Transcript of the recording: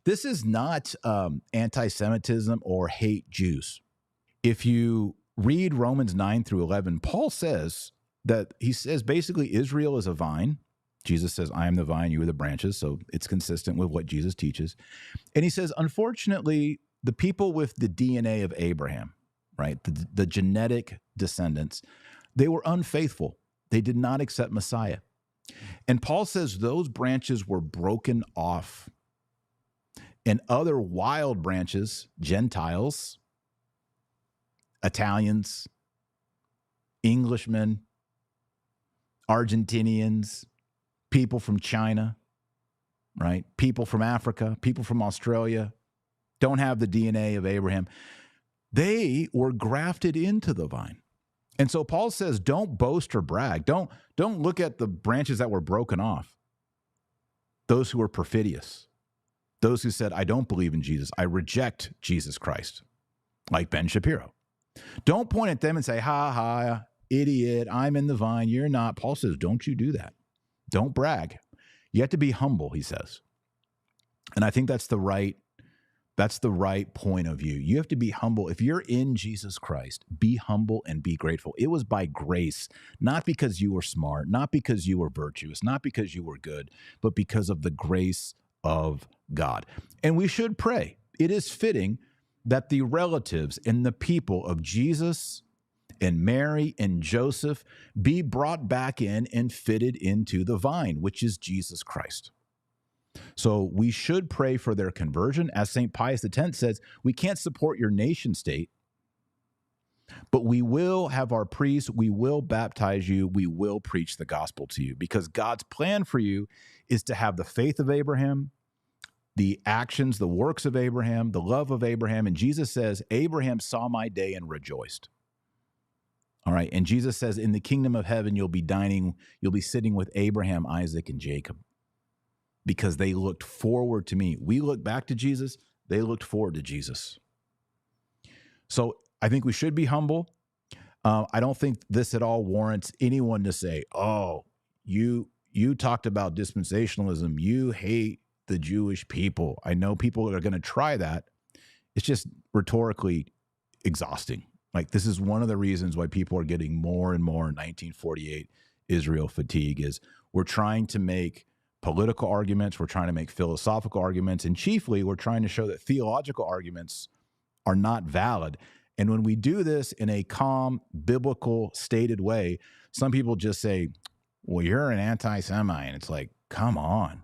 This is not anti-Semitism or hate Jews. If you read Romans 9 through 11, Paul says that he says basically Israel is a vine. Jesus says, I am the vine, you are the branches. So it's consistent with what Jesus teaches. And he says, unfortunately, the people with the DNA of Abraham, right, the genetic descendants, they were unfaithful. They did not accept Messiah. And Paul says those branches were broken off. And other wild branches, Gentiles, Italians, Englishmen, Argentinians, people from China, right? People from Africa, people from Australia, don't have the DNA of Abraham. They were grafted into the vine. And so Paul says, don't boast or brag. Don't look at the branches that were broken off. Those who were perfidious. Those who said, I don't believe in Jesus. I reject Jesus Christ, like Ben Shapiro. Don't point at them and say, ha, ha, idiot, I'm in the vine, you're not. Paul says, don't you do that. Don't brag. You have to be humble, he says. And I think that's the right point of view. You have to be humble. If you're in Jesus Christ, be humble and be grateful. It was by grace, not because you were smart, not because you were virtuous, not because you were good, but because of the grace of God. And we should pray. It is fitting that the relatives and the people of Jesus and Mary and Joseph be brought back in and fitted into the vine, which is Jesus Christ. So we should pray for their conversion. As St. Pius X says, we can't support your nation state, but we will have our priests, we will baptize you, we will preach the gospel to you, because God's plan for you is to have the faith of Abraham, the actions, the works of Abraham, the love of Abraham. And Jesus says, Abraham saw my day and rejoiced. All right. And Jesus says, in the kingdom of heaven, you'll be sitting with Abraham, Isaac, and Jacob, because they looked forward to me. We look back to Jesus. They looked forward to Jesus. So I think we should be humble. I don't think this at all warrants anyone to say, oh, you talked about dispensationalism. You hate the Jewish people. I know people are going to try that. It's just rhetorically exhausting. Like, this is one of the reasons why people are getting more and more 1948 Israel fatigue is we're trying to make political arguments, we're trying to make philosophical arguments, and chiefly we're trying to show that theological arguments are not valid. And when we do this in a calm, biblical, stated way, some people just say, well, you're an anti-Semite. And it's like, come on.